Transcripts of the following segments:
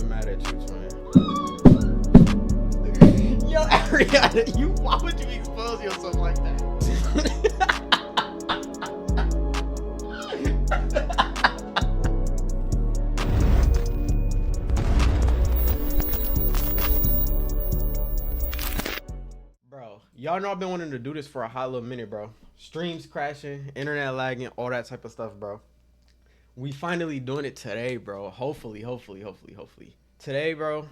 even mad at you, twin. Yo, Ariana, why would you expose yourself like that? Bro, y'all know I've been wanting to do this for a hot little minute, bro. Streams crashing, internet lagging, all that type of stuff, bro. We finally doing it today, bro. Hopefully. Today, bro,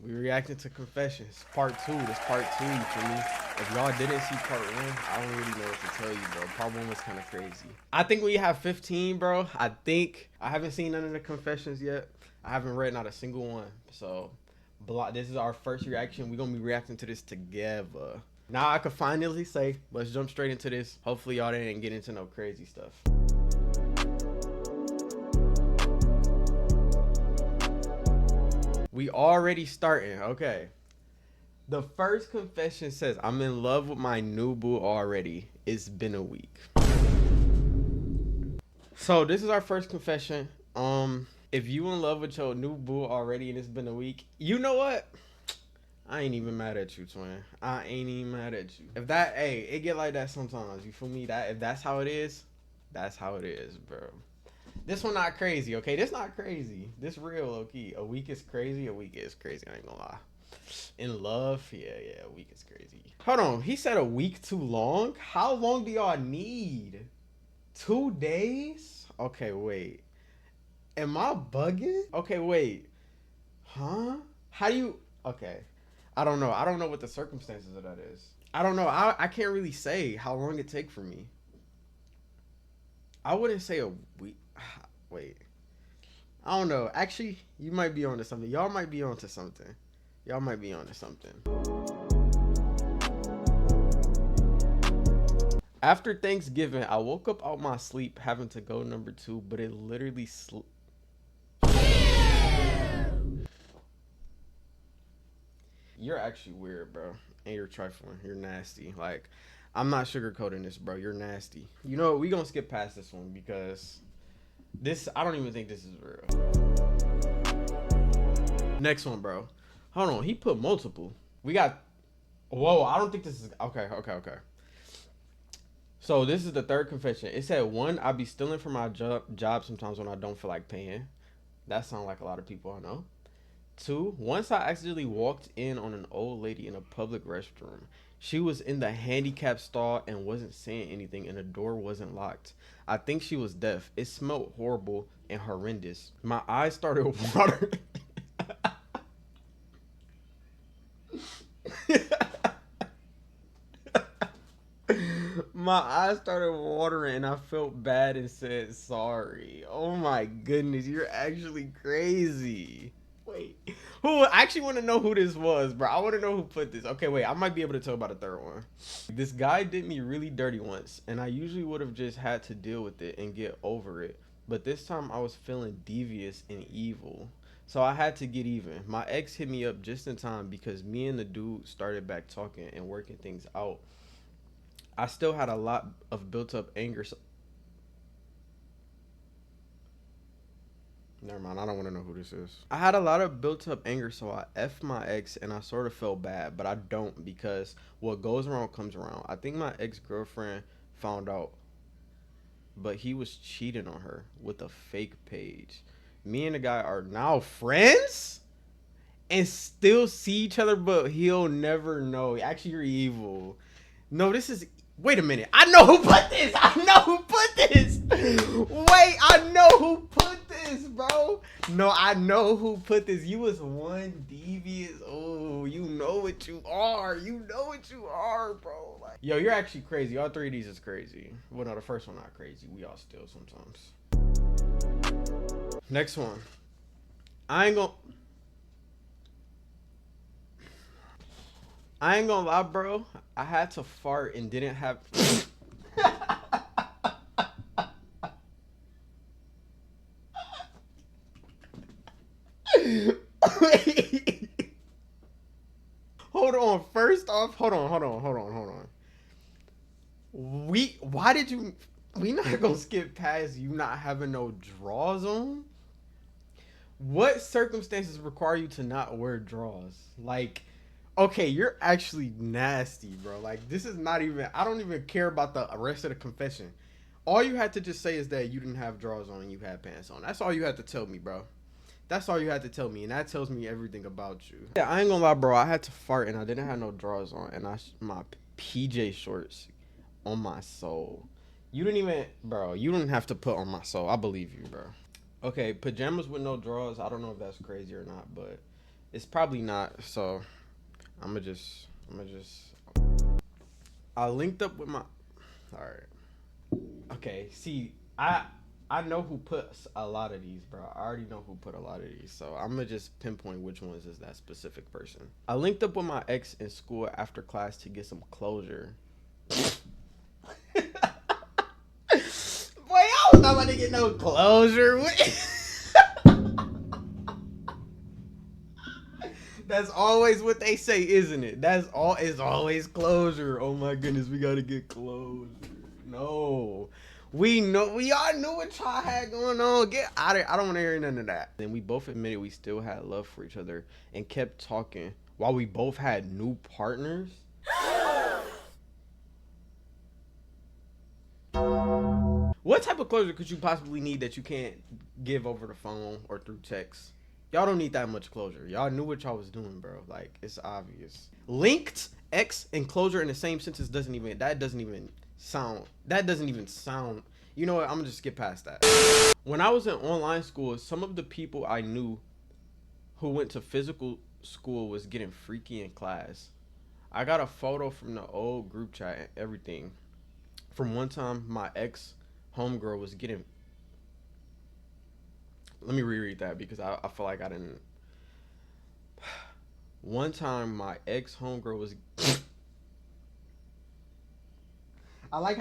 we reacting to confessions. Part 2. This part 2, you feel me? If y'all didn't see part 1, I don't really know what to tell you, bro. Part 1 was kind of crazy. I think we have 15, bro. I haven't seen none of the confessions yet. I haven't read not a single one. So, this is our first reaction. We're going to be reacting to this together. Now I could finally say, let's jump straight into this. Hopefully y'all didn't get into no crazy stuff. We already starting. Okay. The first confession says, I'm in love with my new boo already. It's been a week. So this is our first confession. If you in love with your new boo already and it's been a week, you know what? I ain't even mad at you, twin. I ain't even mad at you. If that, hey, it get like that sometimes. You feel me? That if that's how it is, that's how it is, bro. This one not crazy, okay? This not crazy. This real, low-key. A week is crazy. A week is crazy. I ain't gonna lie. In love, yeah. A week is crazy. Hold on. He said a week too long. How long do y'all need? 2 days? Okay, wait. Am I bugging? Okay, wait. Huh? How do you? Okay. I don't know. I don't know what the circumstances of that is. I don't know. I can't really say how long it take for me. I wouldn't say a week. Wait. I don't know. Actually, you might be onto something. Y'all might be onto something. Y'all might be onto something. After Thanksgiving, I woke up out my sleep having to go number 2, but it literally You're actually weird, bro. And you're trifling. You're nasty. Like, I'm not sugarcoating this, bro. You're nasty. You know what? We gonna skip past this one because this, I don't even think this is real. Next one, bro. Hold on. He put multiple. We got, whoa, I don't think this is, okay. So this is the third confession. It said, 1, I be stealing from my job sometimes when I don't feel like paying. That sounds like a lot of people I know. 2, once I accidentally walked in on an old lady in a public restroom. She was in the handicap stall and wasn't saying anything, and the door wasn't locked. I think she was deaf. It smelled horrible and horrendous. My eyes started watering. My eyes started watering and I felt bad and said sorry. Oh my goodness, you're actually crazy. Wait, who? I actually want to know who this was, bro. I want to know who put this. Okay, wait, I might be able to tell about a third one. This guy did me really dirty once, and I usually would have just had to deal with it and get over it. But this time I was feeling devious and evil, so I had to get even. My ex hit me up just in time because me and the dude started back talking and working things out. I still had a lot of built up anger. Never mind, I don't want to know who this is. I had a lot of built up anger, so I F'd my ex and I sort of felt bad, but I don't because what goes around comes around. I think my ex-girlfriend found out, but he was cheating on her with a fake page. Me and the guy are now friends and still see each other, but he'll never know. Actually, you're evil. No, this is... Wait a minute. I know who put this. Wait, I know who put this, bro. No, I know who put this. You was one devious. Oh, you know what you are. Bro. Like, yo, you're actually crazy. All 3 of these is crazy. Well, no, the first one not crazy. We all still sometimes. Next one. I ain't gonna lie, bro. I had to fart and didn't have... Wait. Hold on. First off, hold on. Why did you... We not gonna skip past you not having no drawers on. What circumstances require you to not wear drawers? Like, okay, you're actually nasty, bro. Like, this is not even. I don't even care about the rest of the confession. All you had to just say is that you didn't have drawers on and you had pants on. That's all you had to tell me, bro. That's all you had to tell me, and that tells me everything about you. Yeah, I ain't gonna lie, bro. I had to fart, and I didn't have no drawers on, and my PJ shorts on my soul. You didn't even, bro. You didn't have to put on my soul. I believe you, bro. Okay, pajamas with no drawers. I don't know if that's crazy or not, but it's probably not. So I'm gonna just. I linked up with my. All right. Okay. See, I know who puts a lot of these, bro. I already know who put a lot of these, so I'm gonna just pinpoint which ones is that specific person. I linked up with my ex in school after class to get some closure. Boy, I was not about to get no closure. That's always what they say, isn't it? That's all. It's always closure. Oh my goodness, we gotta get closure. No. We know, we all knew what y'all had going on. Get out of here. I don't want to hear none of that. And we both admitted we still had love for each other and kept talking while we both had new partners. What type of closure could you possibly need that you can't give over the phone or through text? Y'all don't need that much closure. Y'all knew what y'all was doing, bro. Like, it's obvious. Linked, X, and closure in the same sentence doesn't even sound. You know what? I'm gonna just skip past that. When I was in online school, some of the people I knew who went to physical school was getting freaky in class. I got a photo from the old group chat and everything. From one time, my ex homegirl was getting. Let me reread that because I feel like I didn't. One time, my ex homegirl was. I like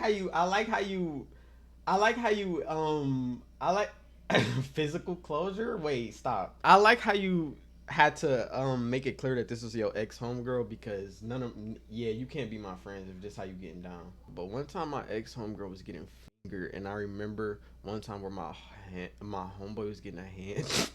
physical closure. Wait, stop. I like how you had to make it clear that this was your ex homegirl because you can't be my friends if this how you getting down. But one time my ex homegirl was getting fingered, and I remember one time where my homeboy was getting a hand.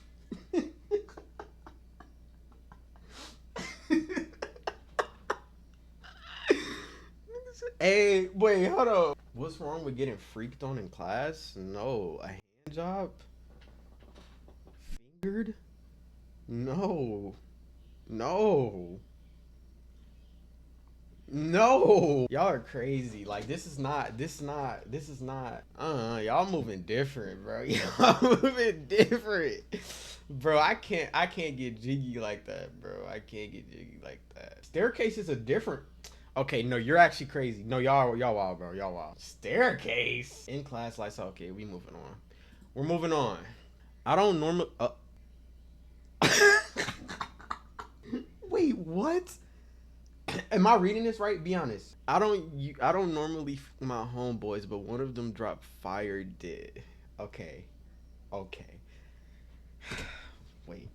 Hey, wait, hold on. What's wrong with getting freaked on in class? No. A hand job? Fingered? No. No. No. Y'all are crazy. Like, this is not. Y'all moving different, bro. Y'all moving different. Bro, I can't get jiggy like that, bro. I can't get jiggy like that. Staircases are different. Okay, no, you're actually crazy. No, y'all wild, bro. Y'all wild. Staircase in class lights. Okay, we moving on. We're moving on. I don't normally. Wait, what? Am I reading this right? Be honest. I don't normally my homeboys, but one of them dropped fire did. Okay. Wait.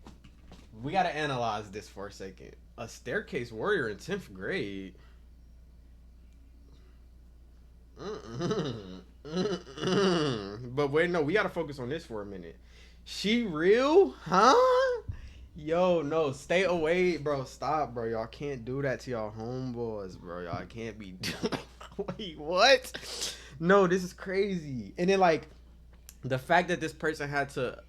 We gotta analyze this for a second. A staircase warrior in 10th grade. But wait, no, we gotta focus on this for a minute. She real? Huh? Yo, no, stay away, bro. Stop, bro. Y'all can't do that to y'all homeboys, bro. Y'all can't be Wait, what? No, this is crazy. And then like the fact that this person had to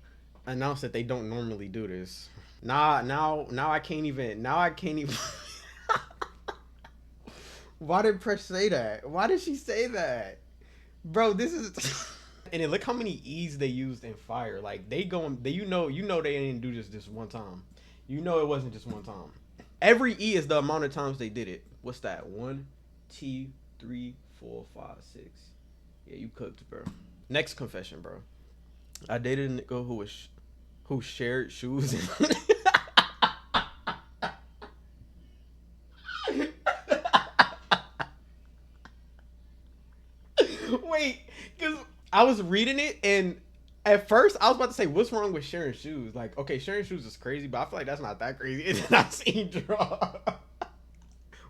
announce that they don't normally do this. Now I can't even Why did Presh say that? Why did she say that? Bro, this is and then look how many E's they used in fire. Like they you know they didn't do this one time. You know it wasn't just one time. Every E is the amount of times they did it. What's that? 1, 2, 3, 4, 5, 6. Yeah, you cooked, bro. Next confession, bro. I dated a nigga who shared shoes. Wait, because I was reading it and at first I was about to say, what's wrong with sharing shoes? Like, okay, sharing shoes is crazy, but I feel like that's not that crazy. And then I seen draw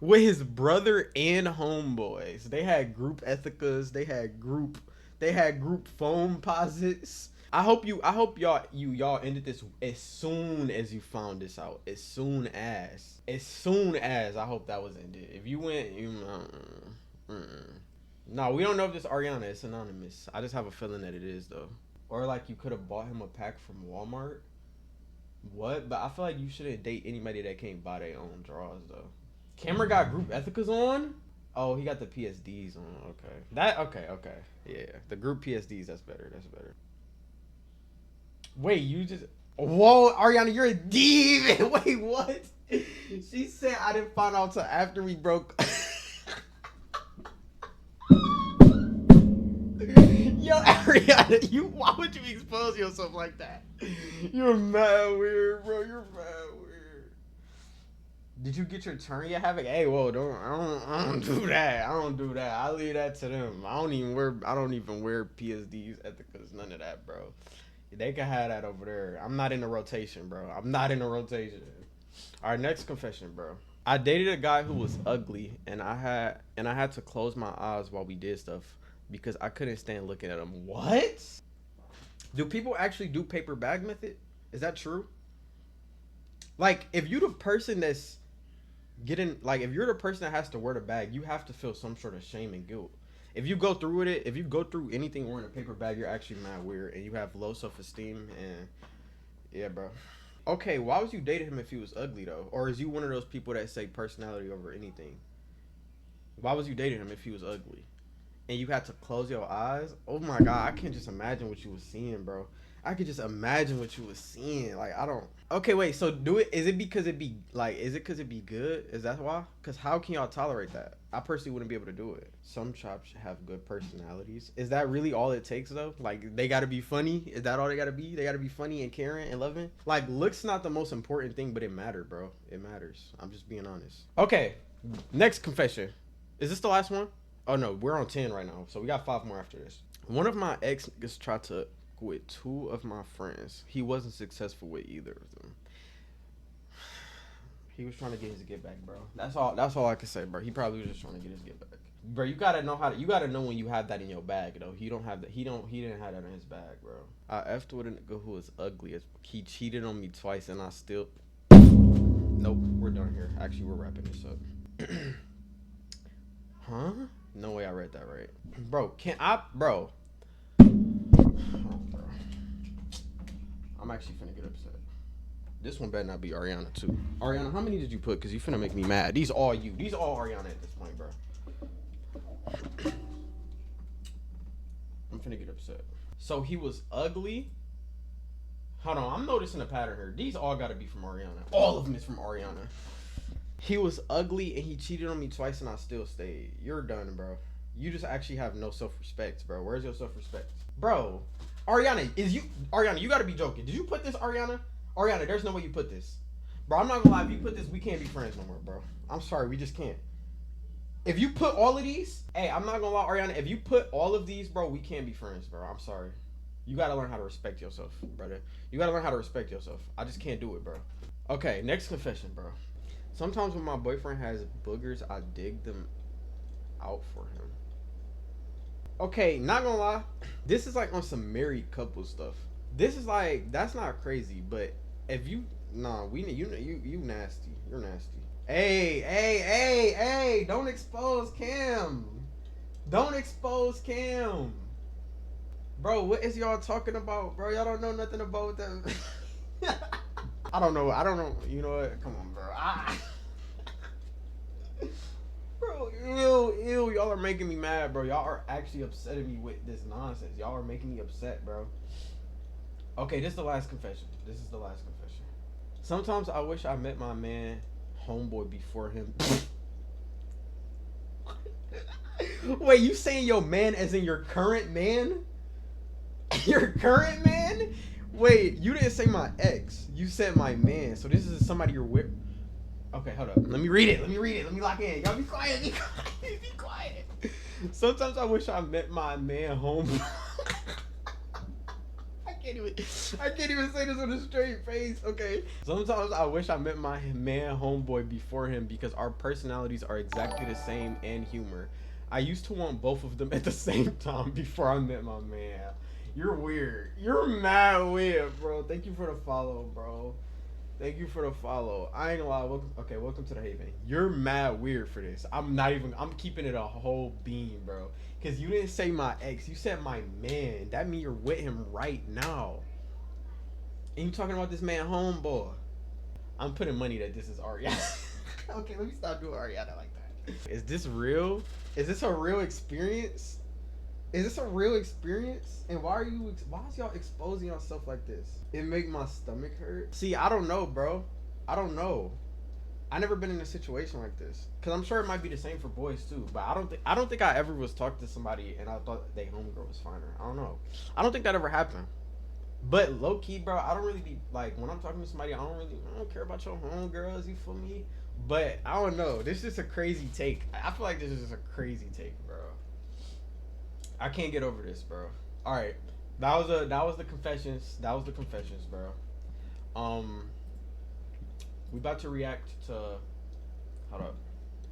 with his brother and homeboys. They had group ethicas. They had group foam posits. I hope y'all ended this as soon as you found this out. As soon as I hope that was ended. If you went, no, we don't know if this Ariana is anonymous. I just have a feeling that it is though. Or like you could have bought him a pack from Walmart. What? But I feel like you shouldn't date anybody that can't buy their own drawers though. Cameron got group ethicas on. Oh, he got the PSD on. Okay. Yeah, the group PSD. That's better. Wait, you just. Whoa, Ariana, you're a demon. Wait, what? She said I didn't find out till after we broke. Yo, Ariana, why would you expose yourself like that? You're mad weird, bro. You're mad weird. Did you get your turn yet? Hey, whoa, I don't do that. I leave that to them. I don't even wear PSDs, ethicas, none of that, bro. They can have that over there. I'm not in the rotation, bro. All right, next confession, bro. I dated a guy who was ugly, and I had to close my eyes while we did stuff because I couldn't stand looking at him. What? Do people actually do paper bag method? Is that true? Like, if you're the person that's if you're the person that has to wear the bag, you have to feel some sort of shame and guilt. If you go through with it, if you go through anything wearing a paper bag, you're actually mad weird and you have low self-esteem and yeah, bro. Okay, why was you dating him if he was ugly though? Or is you one of those people that say personality over anything? Why was you dating him if he was ugly? And you had to close your eyes? Oh my God, I can't just imagine what you was seeing, bro. I could just imagine what you was seeing. Like, I don't. Okay, wait. So do it. Is it because it be good? Is that why? Because how can y'all tolerate that? I personally wouldn't be able to do it. Some chops have good personalities. Is that really all it takes though? Like, they gotta be funny? Is that all they gotta be? They gotta be funny and caring and loving? Like, looks not the most important thing, but it matters, bro. It matters. I'm just being honest. Okay, next confession. Is this the last one? Oh no, we're on 10 right now, so we got 5 more after this. One of my ex niggas tried to with 2 of my friends. He wasn't successful with either of them. He was trying to get his get back, bro. That's all I can say, bro. He probably was just trying to get his get back. Bro, you gotta know when you have that in your bag though. He didn't have that in his bag, bro. I effed with a nigga who was ugly as he cheated on me twice and I still. Nope, we're done here. Actually, we're wrapping this up. Huh? No way I read that right. Bro, bro. I'm actually finna get upset. This one better not be Ariana too. Ariana, how many did you put? Cause you finna make me mad. These all you. These all Ariana at this point, bro. I'm finna get upset. So he was ugly. Hold on, I'm noticing a pattern here. These all gotta be from Ariana. All of them is from Ariana. He was ugly and he cheated on me twice and I still stayed. You're done, bro. You just actually have no self-respect, bro. Where's your self-respect? Bro, Ariana, you gotta be joking. Did you put this, Ariana? Ariana, there's no way you put this. Bro, I'm not gonna lie, if you put this, we can't be friends no more, bro. I'm sorry, we just can't. If you put all of these, hey, I'm not gonna lie, Ariana, if you put all of these, bro, we can't be friends, bro. I'm sorry. You gotta learn how to respect yourself, brother. You gotta learn how to respect yourself. I just can't do it, bro. Okay, next confession, bro. Sometimes when my boyfriend has boogers, I dig them out for him. Okay, not gonna lie, this is like on some married couple stuff. This is like, that's not crazy, but if you, you nasty. You're nasty. Hey, don't expose Cam. Don't expose Cam. Bro, what is y'all talking about, bro? Y'all don't know nothing about them. I don't know. You know what? Come on, bro. Bro, ew. Y'all are making me mad, bro. Y'all are actually upsetting me with this nonsense. Y'all are making me upset, bro. Okay, this is the last confession. Sometimes I wish I met my man homeboy before him. Wait, you saying your man as in your current man? Your current man? Wait, you didn't say my ex. You said my man. So this is somebody you're with. Okay, hold up. Let me read it. Let me lock in. Y'all be quiet. Be quiet. Sometimes I wish I met my man home. I can't even say this with a straight face. Okay. Sometimes I wish I met my man homeboy before him because our personalities are exactly the same and humor. I used to want both of them at the same time before I met my man. You're weird. You're mad weird, bro. Thank you for the follow, bro. Thank you for the follow. I ain't gonna lie. Welcome to the Haven. You're mad weird for this. I'm keeping it a whole beam, bro. Cause you didn't say my ex. You said my man. That means you're with him right now. And you talking about this man homeboy. I'm putting money that this is Ariana. Okay, let me stop doing Ariana like that. Is this real? Is this a real experience? Is this a real experience? And why is y'all exposing yourself like this? It make my stomach hurt. See, I don't know, bro. I don't know. I never been in a situation like this. Cause I'm sure it might be the same for boys too. But I don't think I ever was talking to somebody and I thought they homegirl was finer. I don't know. I don't think that ever happened. But low key, bro, I don't really be like when I'm talking to somebody. I don't care about your homegirls. You feel me? But I don't know. This is just a crazy take. I feel like this is just a crazy take, bro. I can't get over this, bro. All right, that was the confessions. That was the confessions, bro. We about to react to. Hold up.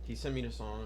He sent me the song.